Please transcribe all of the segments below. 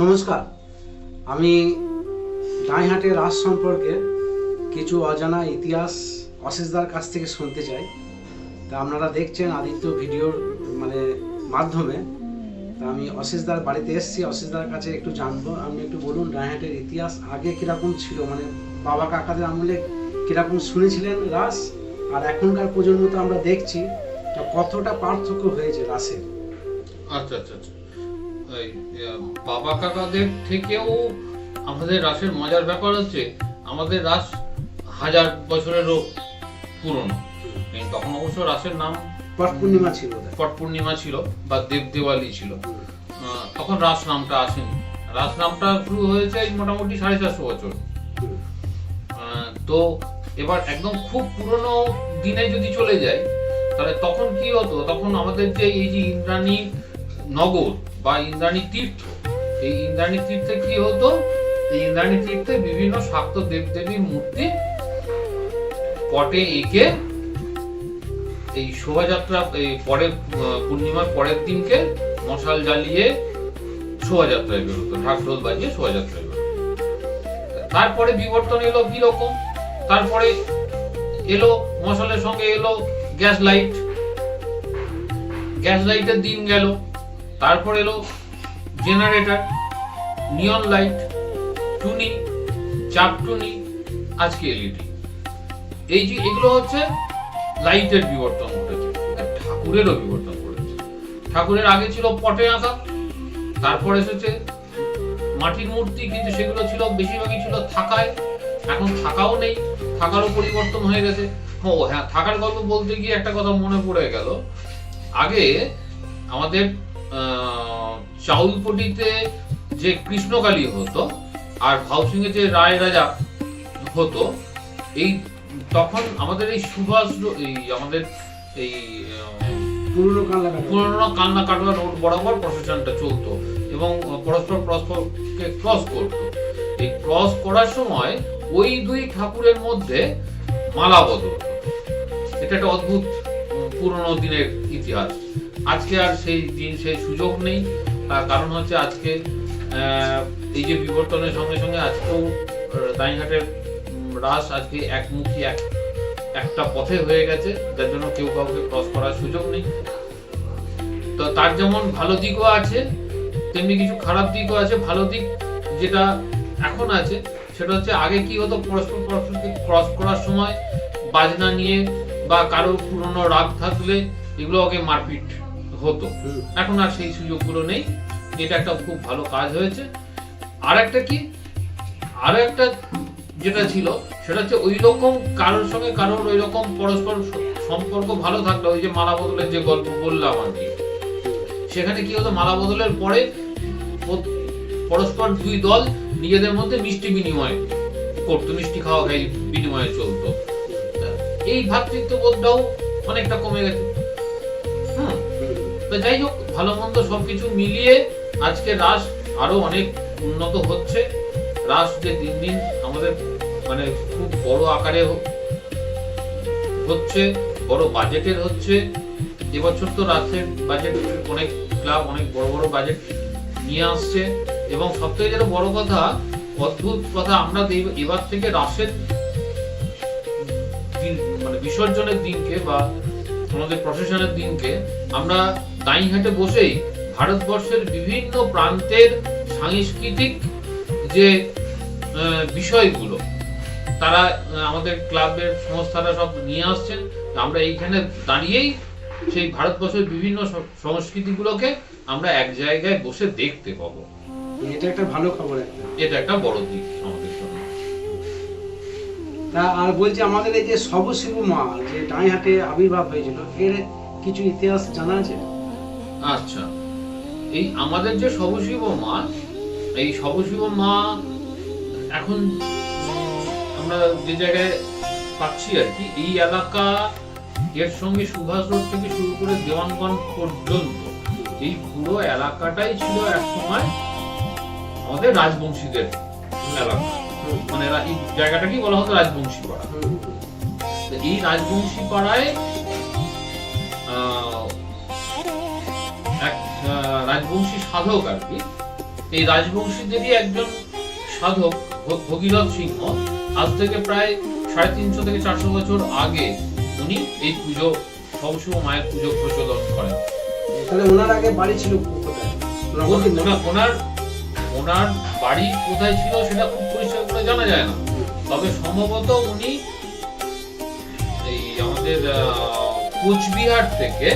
নমস্কার। আমি ডাইহাটে রাস সম্পর্কে কিছু অজানা ইতিহাস অশেষদার কাছ থেকে শুনতে চাই। তা আপনারা দেখছেন আদিত্য ভিডিওর মাধ্যমে। তা আমি অশেষদার বাড়িতে এসেছি, অশেষদার কাছে একটু জানবো। আপনি একটু বলুন ডাইহাটের ইতিহাস আগে কীরকম ছিল, বাবা কাকাদের আমলে কীরকম শুনেছিলেন রাস, আর এখনকার প্রজন্ম তো আমরা দেখছি তা কতটা পার্থক্য হয়েছে রাসের। আচ্ছা আচ্ছা আচ্ছা বাবা কাকাদের থেকেও আমাদের রাসের মজার ব্যাপার হচ্ছে আমাদের রাস 1000 বছরেরও পুরনো। তখন অবশ্য রাসের নাম পট পূর্ণিমা ছিল বা দেওয়ালি ছিল। তখন রাস নামটা আসেনি। রাস নামটা শুরু হয়েছে মোটামুটি 450 বছর। তো এবার একদম খুব পুরনো দিনে যদি চলে যায় তাহলে তখন কি হতো, তখন আমাদের যে এই যে ইন্দ্রাণী নগর বা ইন্দ্রাণী তীর্থ, এই ইন্দ্রাণী তীর্থে কি হতো, এই ইন্দ্রাণী তীর্থে বিভিন্ন শাক্ত দেবদেবীর মূর্তি পটে এঁকে এই শোভাযাত্রা পরের পূর্ণিমার পরের দিনকে মশাল জ্বালিয়ে শোভাযাত্রায় বেরোতো, ঢাক ঢোল বাজিয়ে শোভাযাত্রায় বেরোতো। তারপরে বিবর্তন এলো কি রকম, তারপরে এলো মশালের সঙ্গে এলো গ্যাস লাইটের দিন গেল। তারপর এলো জেনারেটর, নিয়ন লাইট, টুনি, চাপ টুনি, আজকে এলইডি। এই যে এগুলো হচ্ছে লাইটের বিবর্তন ঘটেছে। ঠাকুরেরও বিবর্তন ঘটেছে। ঠাকুরের আগে ছিল পটে আঁকা, তারপর এসেছে মাটির মূর্তি, কিন্তু সেগুলো ছিল বেশিরভাগই ছিল থাকায়। এখন থাকাও নেই, থাকারও পরিবর্তন হয়ে গেছে। ও হ্যাঁ, থাকার গল্প বলতে গিয়ে একটা কথা মনে পড়ে গেল। আগে আমাদের চাউলপটিতে যে কৃষ্ণকালী হতো আর ভাউসিংয়ে যে রায় রাজা হতো, এই তখন আমাদের এই সুভাষ আমাদের এই পুরনো কান্না কাটোয়া রোড বরাবর প্রসেশনটা চলতো এবং পরস্পরকে ক্রস করতো। এই ক্রস করার সময় ওই দুই ঠাকুরের মধ্যে মালা বদল। এটা একটা অদ্ভুত পুরনো দিনের ইতিহাস। আজকে আর সেই সুযোগ নেই। তার কারণ হচ্ছে আজকে এই যে বিবর্তনের সঙ্গে সঙ্গে আজকেও দাঁড়িঘাটের রাস আজকে একমুখী একটা পথে হয়ে গেছে, যার জন্য কেউ কাউকে ক্রস করার সুযোগ নেই। তো তার যেমন ভালো দিকও আছে, তেমনি কিছু খারাপ দিকও আছে। ভালো দিক যেটা এখন আছে সেটা হচ্ছে আগে কি হতো, পরস্পরকে ক্রস করার সময় বাজনা নিয়ে বা কারো পুরনো রাগ থাকলে এগুলো আগে মারপিট হতো। এখন আর সেই সুযোগগুলো নেই। এটা একটা খুব ভালো কাজ হয়েছে। আর একটা যেটা ছিল সেটা হচ্ছে ওই রকম কারোর সঙ্গে কারোর ওই রকম পরস্পর সম্পর্ক ভালো থাকলে, ওই যে মালা বদলের যে গল্প বললাম আর কি, সেখানে কি হতো, মালা বদলের পরে পরস্পর দুই দল নিজেদের মধ্যে মিষ্টি বিনিময় করতো, মিষ্টি খাওয়া খাই বিনিময়ে চলতো। এই ভ্রাতৃত্ববোধটাও অনেকটা কমে গেছে। তো যাই হোক, ভালো মন্দ সবকিছু মিলিয়ে আজকে রাস আরো অনেক উন্নত হচ্ছে। রাস যে দিন দিন আমাদের খুব বড় আকারে হচ্ছে, বড় বাজেটের হচ্ছে। এবছর তো রাসের বাজেট অনেক ক্লাব অনেক বড় বড় বাজেট নিয়ে আসছে। এবং সবথেকে যেটা বড় কথা, অদ্ভুত কথা, আমরা এবার থেকে রাসের দিন বিসর্জনের দিনকে বা আমাদের প্রসেশনের দিনকে আমরা দাঁড়িঘাটে বসেই ভারতবর্ষের বিভিন্ন প্রান্তের সাংস্কৃতিক যে বিষয়গুলো তারা আমাদের ক্লাবের সংস্থারা সব নিয়ে আসছেন। আমরা এইখানে দাঁড়িয়েই সেই ভারতবর্ষের বিভিন্ন সংস্কৃতিগুলোকে আমরা এক জায়গায় বসে দেখতে পাবো। এটা একটা ভালো খবর, এটা একটা বড় দিক আমাদের জন্য। তা আর বলছি, আমাদের এই যে সবশিব মা যে ডাইহাটে আবির্ভাব হয়েছিল, এর কিছু ইতিহাস জানা আছে? আচ্ছা, এই আমাদের যে সবশিব মা, এই সবশিব মা এখন আমরা যে জায়গায় পাচ্ছি আর কি, এই এলাকা এর সঙ্গে সুভাষ রোড থেকে শুরু করে দেওয়ানগঞ্জ পর্যন্ত এই পুরো এলাকাটাই ছিল একসময় আমাদের রাজবংশীদের এলাকা। এই জায়গাটাকেই বলা হতো রাজবংশী পাড়া। এই রাজবংশী পাড়ায় এক রাজবংশী সাধক আর কি, এই রাজবংশীদেরই একজন সাধক ভগীরথ সিংহ আজ থেকে প্রায় 350 থেকে 400 বছর আগে উনি এই পুজো সবশুভ মায়ের পুজো প্রচলন করেন। তাহলে ওনার আগে বাড়ি ছিল কোথায়? ওনার বাড়ি কোথায় ছিল সেটা খুব পরিষ্কার করে জানা যায় না, তবে সম্ভবত উনি এই আমাদের কোচবিহার থেকে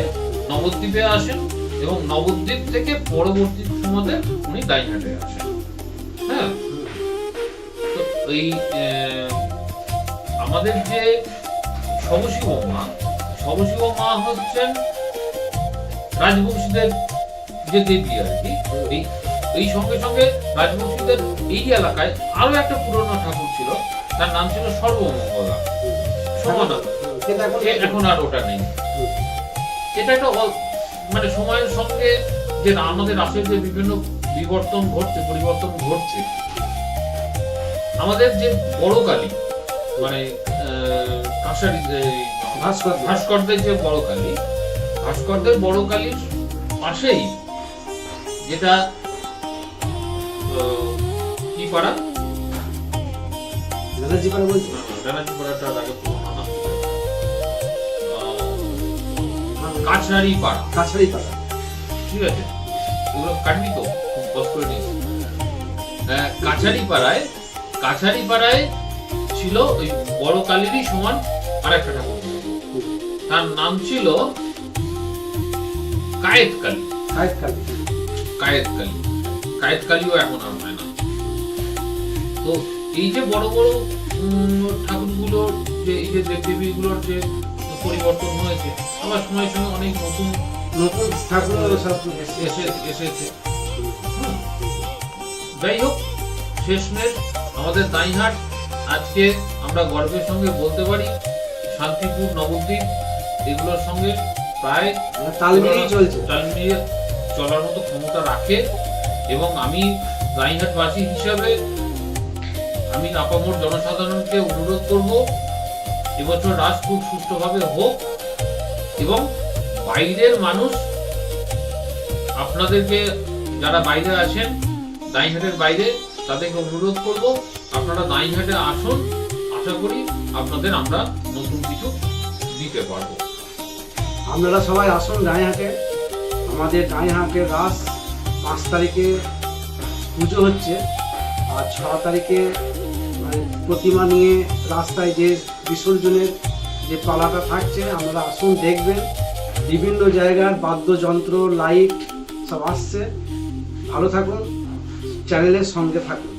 নবদ্বীপে আসেন এবং নবদ্বীপ থেকে পরবর্তী সময়তে উনি দাইহাটে আসেন। হ্যাঁ, তো এই আমাদের যে সবশিব মা হচ্ছেন রাজবংশীদের যে দেবী আর কি। এই সঙ্গে সঙ্গে রাজবংশীদের এই এলাকায় আরো একটা পুরনো ঠাকুর ছিল, তার নাম ছিল সর্বমঙ্গলা সমানা, এখন আর ওটা নেই। এটা একটা মানে সময়ের সঙ্গে যে আমাদের রাষ্ট্রের যে বিভিন্ন পরিবর্তন ঘটছে, আমাদের যে বড় কালী মানে ভাস্করদের যে ভাস্করদের বড় কালীর পাশেই যেটা কি পাড়া, ব্যানার্জি পাড়াটার আগে পুরোনো নাম কাছারি পাড়া, ঠিক আছে, এগুলো কাটবি তো খুব কষ্ট করে নিস। কাছারি পাড়ায় ছিল ওই বড় কালীরই সমান আর একটা ঠাকুর, তার নাম ছিল কায়েত কালীও এখন আর হয় না। তো এই যে বড় বড় ঠাকুরগুলোর যে এই যে দেবদেবীগুলোর যে পরিবর্তন হয়েছে, আবার সময়ের সঙ্গে অনেক নতুন ঠাকুর এসেছে। যাই হোক, শেষমেশ আমাদের দাইহাট আজকে আমরা গর্বের সঙ্গে বলতে পারি শান্তিপুর, নবদ্বীপ এগুলোর সঙ্গে প্রায় তাল মিলিয়ে চলার মতো ক্ষমতা রাখে। এবং আমি দাইহাটবাসী হিসাবে আমি আপামর জনসাধারণকে অনুরোধ করব এবছর রাস খুব সুষ্ঠুভাবে হোক, এবং বাইরের মানুষ আপনাদেরকে যারা বাইরে আসেন দাইহাটের বাইরে, তাদেরকে অনুরোধ করব আপনারা দাইহাটে আসুন, আশা করি আপনাদের আমরা নতুন কিছু দিতে পারবো। আপনারা সবাই আসুন দাইহাটে। আমাদের দাইহাটের রাস 5 তারিখে পুজো হচ্ছে, আর 6 তারিখে মানে প্রতিমা নিয়ে রাস্তায় যে বিসর্জনের যে পালাটা থাকছে, আপনারা আসুন দেখবেন। বিভিন্ন জায়গার বাদ্যযন্ত্র, লাইট সব আসছে। ভালো থাকুন, চ্যানেলের সঙ্গে থাকুন।